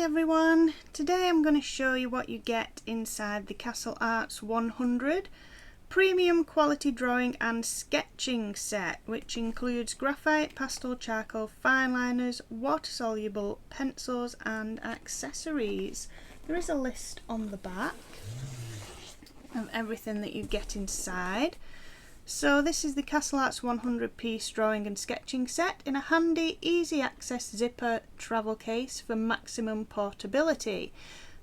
everyone, today I'm going to show you what you get inside the castlearts 100 premium quality drawing and sketching set, which includes graphite, pastel, charcoal, fine liners, water soluble pencils and accessories. There is a list on the back of everything that you get inside. So this is the castlearts 100 piece drawing and sketching set in a handy, easy access zipper travel case for maximum portability.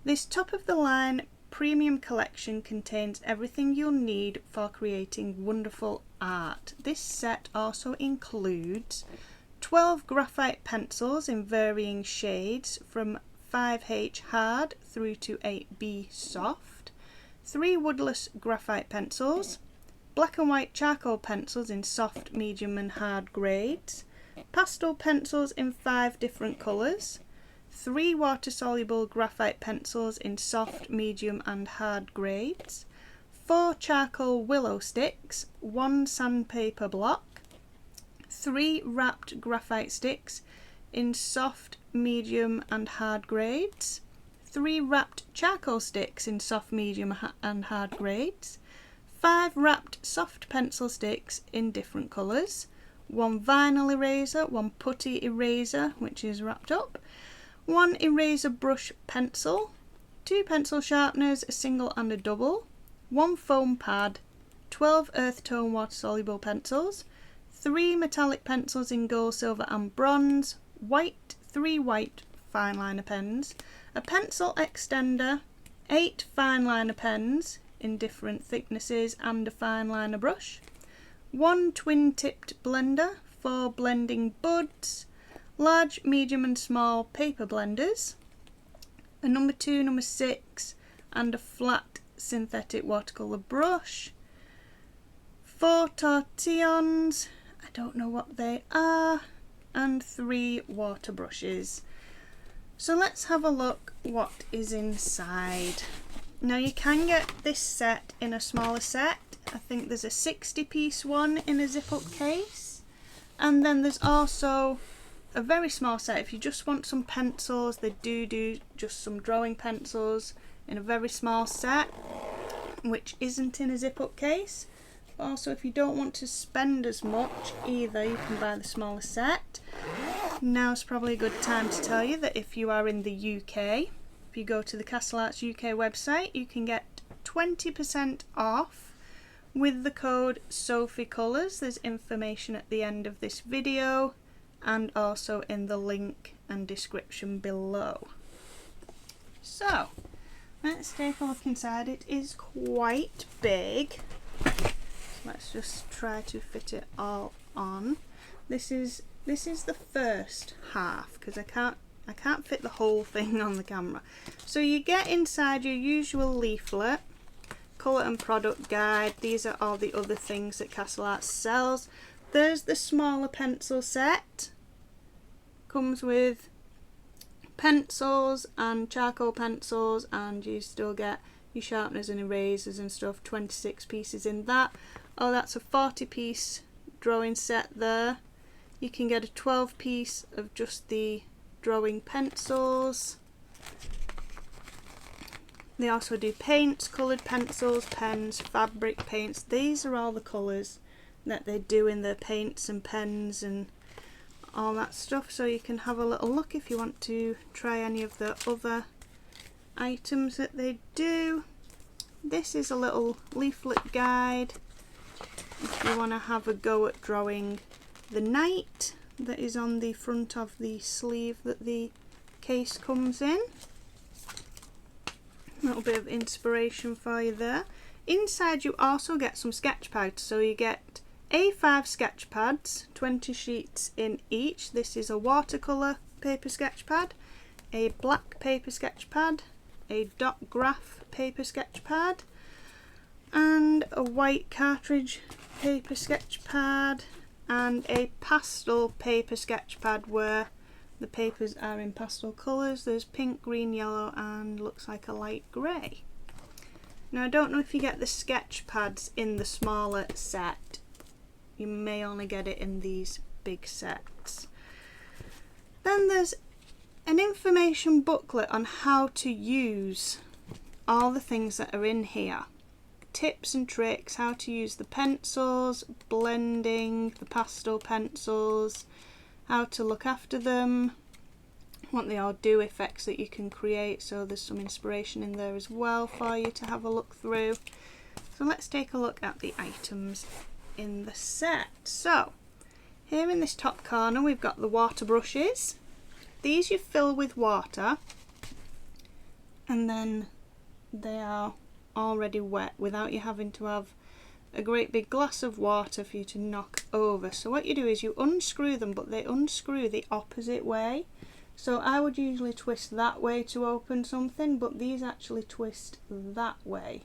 This top of the line premium collection contains everything you'll need for creating wonderful art. This set also includes 12 graphite pencils in varying shades from 5H hard through to 8B soft, 3 woodless graphite pencils, black and white charcoal pencils in soft, medium and hard grades, pastel pencils in 5 different colours, 3 water-soluble graphite pencils in soft, medium and hard grades, 4 charcoal willow sticks, 1 sandpaper block, 3 wrapped graphite sticks in soft, medium and hard grades, 3 wrapped charcoal sticks in soft, medium and hard grades, 5 wrapped soft pencil sticks in different colours, 1 vinyl eraser, 1 putty eraser which is wrapped up, 1 eraser brush pencil, 2 pencil sharpeners, a single and a double, 1 foam pad, 12 earth tone water soluble pencils, 3 metallic pencils in gold, silver and bronze, 3 white fine liner pens, a pencil extender, 8 fine liner pens in different thicknesses and a fine liner brush, 1 twin tipped blender for blending buds, large, medium and small paper blenders, a number 2, number 6 and a flat synthetic watercolour brush, 4 tortillons, I don't know what they are, and 3 water brushes. So let's have a look what is inside. Now you can get this set in a smaller set. I think there's a 60 piece one in a zip up case, and then there's also a very small set if you just want some pencils. They do just some drawing pencils in a very small set which isn't in a zip up case. But also if you don't want to spend as much either, you can buy the smaller set. Now's probably a good time to tell you that if you are in the UK, if you go to the castlearts UK website, you can get 20% off with the code SophieColours. There's information at the end of this video and also in the link and description below. So let's take a look inside. It is quite big. Let's just try to fit it all on. This is the first half because I can't fit the whole thing on the camera. So you get inside your usual leaflet, colour and product guide. These are all the other things that castlearts sells. There's the smaller pencil set. Comes with pencils and charcoal pencils, and you still get your sharpeners and erasers and stuff. 26 pieces in that. Oh, that's a 40 piece drawing set there. You can get a 12 piece of just the drawing pencils. They also do paints, coloured pencils, pens, fabric paints. These are all the colours that they do in their paints and pens and all that stuff, so you can have a little look if you want to try any of the other items that they do. This is a little leaflet guide if you want to have a go at drawing the knight that is on the front of the sleeve that the case comes in. A little bit of inspiration for you there. Inside you also get some sketch pads, so you get A5 sketch pads, 20 sheets in each. This is a watercolour paper sketch pad, a black paper sketch pad, a dot graph paper sketch pad, and a white cartridge paper sketch pad, and a pastel paper sketch pad where the papers are in pastel colours. There's pink, green, yellow and looks like a light grey. Now I don't know if you get the sketch pads in the smaller set. You may only get it in these big sets. Then there's an information booklet on how to use all the things that are in here. Tips and tricks, how to use the pencils, blending, the pastel pencils, how to look after them, what they all do, effects that you can create. So there's some inspiration in there as well for you to have a look through. So let's take a look at the items in the set. So here in this top corner we've got the water brushes. These you fill with water and then they are already wet without you having to have a great big glass of water for you to knock over. So what you do is you unscrew them, but they unscrew the opposite way. So I would usually twist that way to open something, but these actually twist that way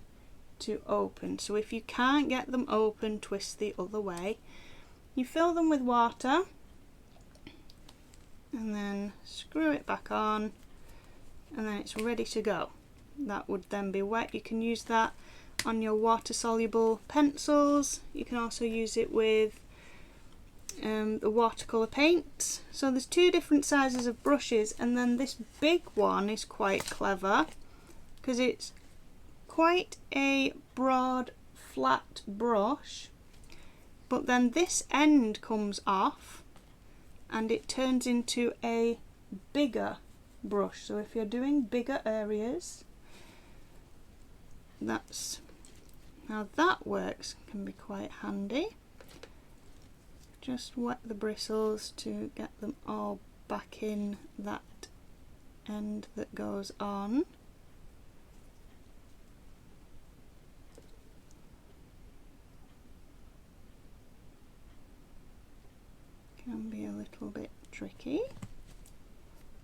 to open. So if you can't get them open, twist the other way. You fill them with water and then screw it back on and then it's ready to go. That would then be wet. You can use that on your water soluble pencils. You can also use it with the watercolour paints. So there's two different sizes of brushes, and then this big one is quite clever because it's quite a broad flat brush, but then this end comes off and it turns into a bigger brush. So if you're doing bigger areas, that's how that works. Can be quite handy. Just wet the bristles to get them all back in that end that goes on. Can be a little bit tricky.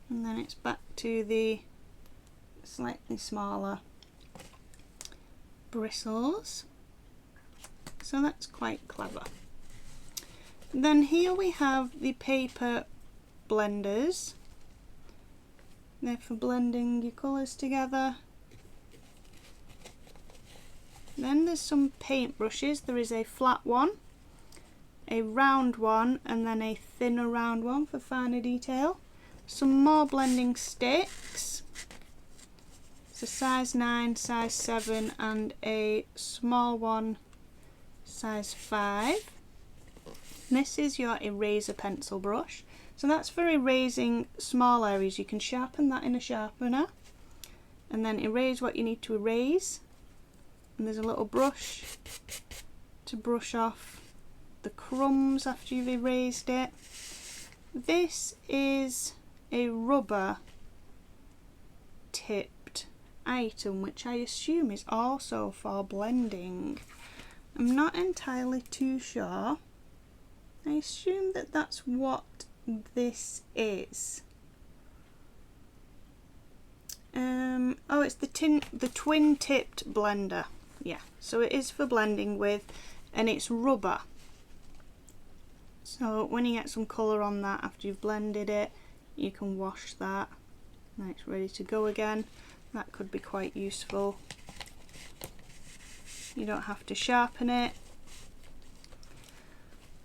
And then it's back to the slightly smaller bristles. So that's quite clever. Then here we have the paper blenders. They're for blending your colours together. Then there's some paint brushes. There is a flat one, a round one, and then a thinner round one for finer detail. Some more blending sticks. It's a size 9, size 7 and a small one, size 5. This is your eraser pencil brush. So that's for erasing small areas. You can sharpen that in a sharpener and then erase what you need to erase. And there's a little brush to brush off the crumbs after you've erased it. This is a rubber tipped item, which I assume is also for blending. I'm not entirely too sure. I assume that that's what this is. Oh, it's the twin tipped blender. Yeah, so it is for blending with, and it's rubber. So when you get some colour on that after you've blended it, you can wash that and it's ready to go again. That could be quite useful. You don't have to sharpen it.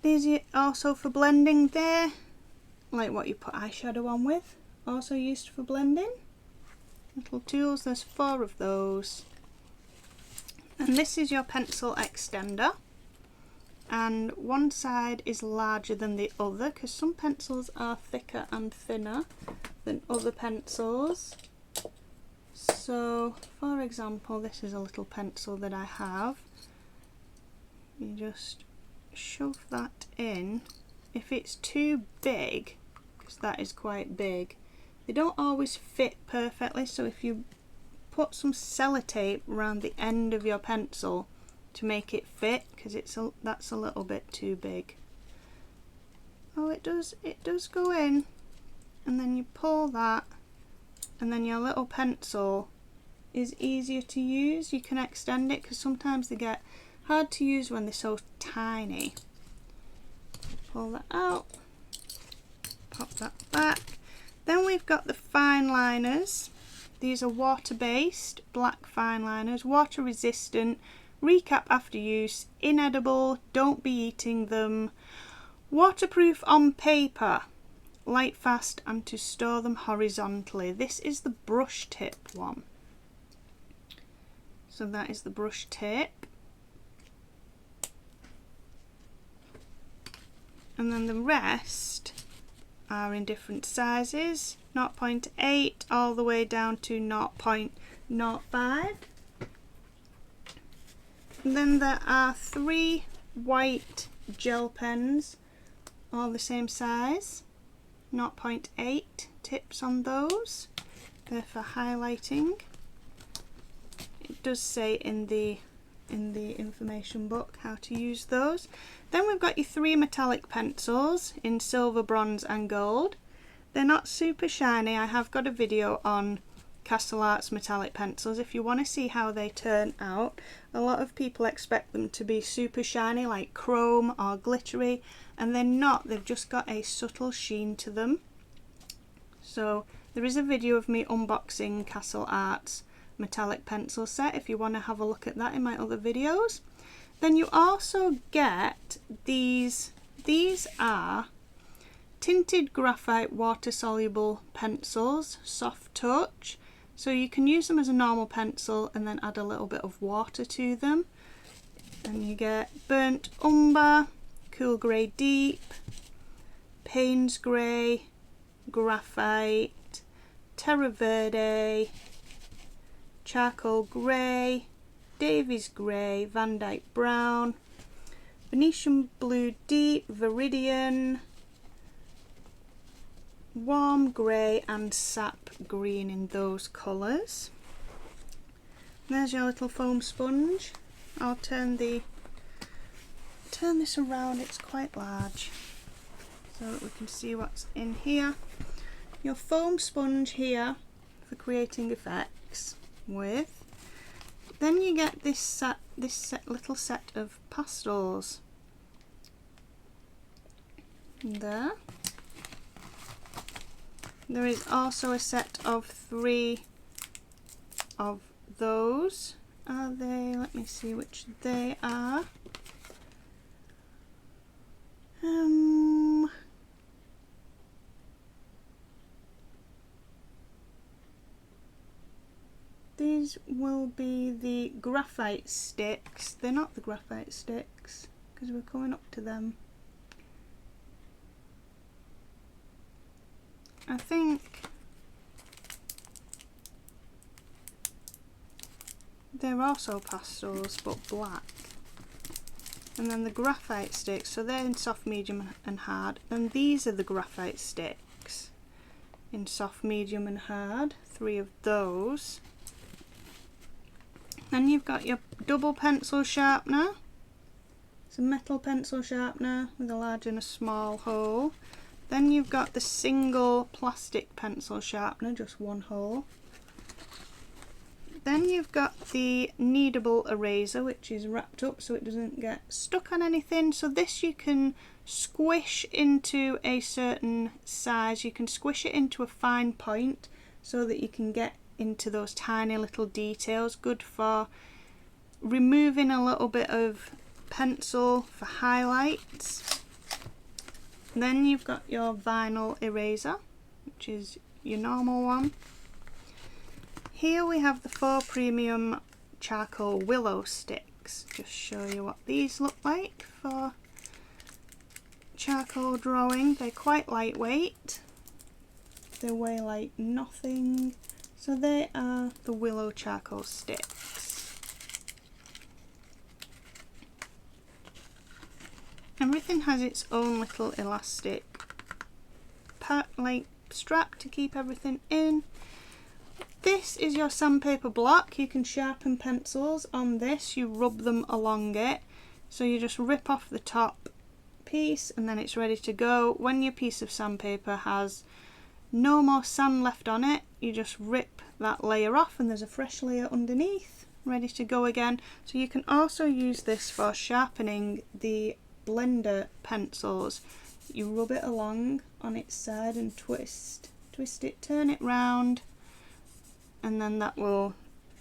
These are also for blending there, like what you put eyeshadow on with, also used for blending. Little tools, there's 4 of those. And this is your pencil extender. And one side is larger than the other because some pencils are thicker and thinner than other pencils. So, for example, this is a little pencil that I have. You just shove that in. If it's too big, because that is quite big, they don't always fit perfectly, so if you put some sellotape around the end of your pencil to make it fit, because that's a little bit too big. Oh, it does go in, and then you pull that and then your little pencil is easier to use. You can extend it because sometimes they get hard to use when they're so tiny. Pull that out, pop that back. Then we've got the fine liners. These are water-based black fine liners, water resistant, recap after use, inedible, don't be eating them, waterproof on paper, light fast and to store them horizontally. This is the brush tip one. So that is the brush tip. And then the rest are in different sizes, 0.8 all the way down to 0.05. And then there are 3 white gel pens, all the same size, 0.8 tips on those. They're for highlighting. It does say in the information book how to use those. Then we've got your 3 metallic pencils in silver, bronze and gold. They're not super shiny. I have got a video on castlearts metallic pencils if you want to see how they turn out. A lot of people expect them to be super shiny like chrome or glittery, and they're not. They've just got a subtle sheen to them. So there is a video of me unboxing castlearts metallic pencil set if you want to have a look at that in my other videos. Then you also get these. These are tinted graphite water soluble pencils, soft touch. So you can use them as a normal pencil and then add a little bit of water to them. And you get burnt umber, cool grey deep, Payne's grey, graphite, terra verde, charcoal grey, Davies grey, Van Dyke brown, Venetian blue deep, Viridian, warm grey and sap green in those colours. There's your little foam sponge. I'll turn this around, it's quite large so that we can see what's in here. Your foam sponge here for creating effects with. Then you get this little set of pastels. There is also a set of 3 of those. Are they? Let me see which they are. These will be the graphite sticks. They're not the graphite sticks because we're coming up to them. I think they're also pastels but black. And then the graphite sticks, so they're in soft, medium and hard. And these are the graphite sticks in soft, medium and hard. 3 of those. Then you've got your double pencil sharpener. It's a metal pencil sharpener with a large and a small hole. Then you've got the single plastic pencil sharpener, just 1 hole. Then you've got the kneadable eraser, which is wrapped up so it doesn't get stuck on anything. So this you can squish into a certain size. You can squish it into a fine point so that you can get into those tiny little details. Good for removing a little bit of pencil for highlights. Then you've got your vinyl eraser, which is your normal one. Here we have the 4 premium charcoal willow sticks. Just show you what these look like for charcoal drawing. They're quite lightweight. They weigh like nothing. So they are the willow charcoal sticks. Everything has its own little elastic part, like strap to keep everything in. This is your sandpaper block. You can sharpen pencils on this. You rub them along it. So you just rip off the top piece and then it's ready to go. When your piece of sandpaper has no more sand left on it, you just rip that layer off and there's a fresh layer underneath, ready to go again. So you can also use this for sharpening the blender pencils. You rub it along on its side and twist it, turn it round, and then that will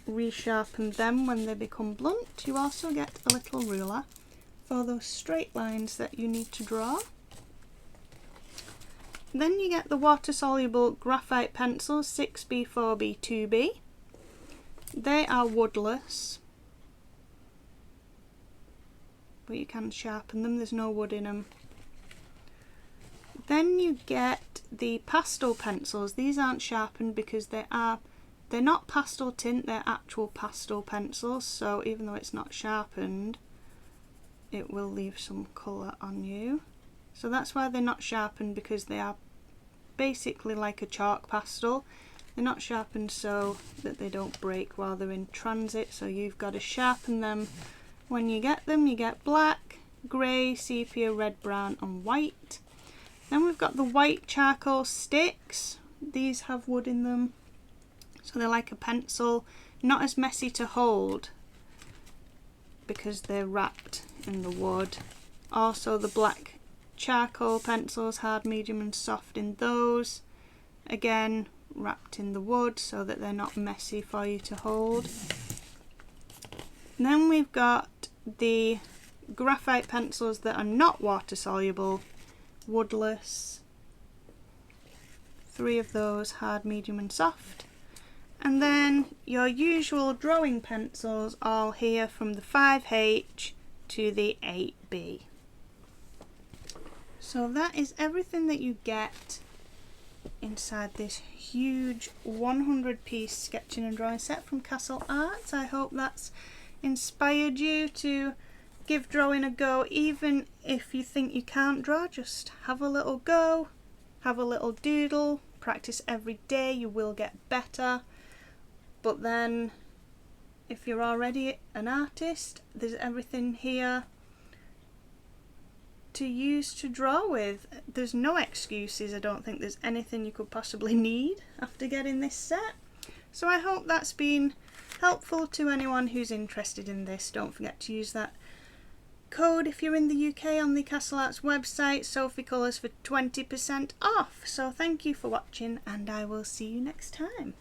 resharpen them when they become blunt. You also get a little ruler for those straight lines that you need to draw. Then you get the water-soluble graphite pencils 6B, 4B, 2B. They are woodless, but you can sharpen them, there's no wood in them. Then you get the pastel pencils. These aren't sharpened because they're not pastel tint, they're actual pastel pencils, so even though it's not sharpened, it will leave some colour on you. So that's why they're not sharpened, because they are basically like a chalk pastel. They're not sharpened so that they don't break while they're in transit, so you've got to sharpen them. When you get them, you get black, grey, sepia, red, brown and white. Then we've got the white charcoal sticks. These have wood in them, so they're like a pencil, not as messy to hold because they're wrapped in the wood. Also the black charcoal pencils, hard, medium and soft in those. Again, wrapped in the wood so that they're not messy for you to hold. And then we've got the graphite pencils that are not water soluble, woodless. 3 of those, hard, medium and soft. And then your usual drawing pencils, all here from the 5H to the 8B. So that is everything that you get inside this huge 100-piece sketching and drawing set from castlearts. I hope that's inspired you to give drawing a go. Even if you think you can't draw, just have a little go, have a little doodle, practice every day, you will get better. But then if you're already an artist, there's everything here to use to draw with. There's no excuses. I don't think there's anything you could possibly need after getting this set. So I hope that's been helpful to anyone who's interested in this. Don't forget to use that code if you're in the UK on the castlearts website, Sophie Colours, for 20% off. So thank you for watching, and I will see you next time.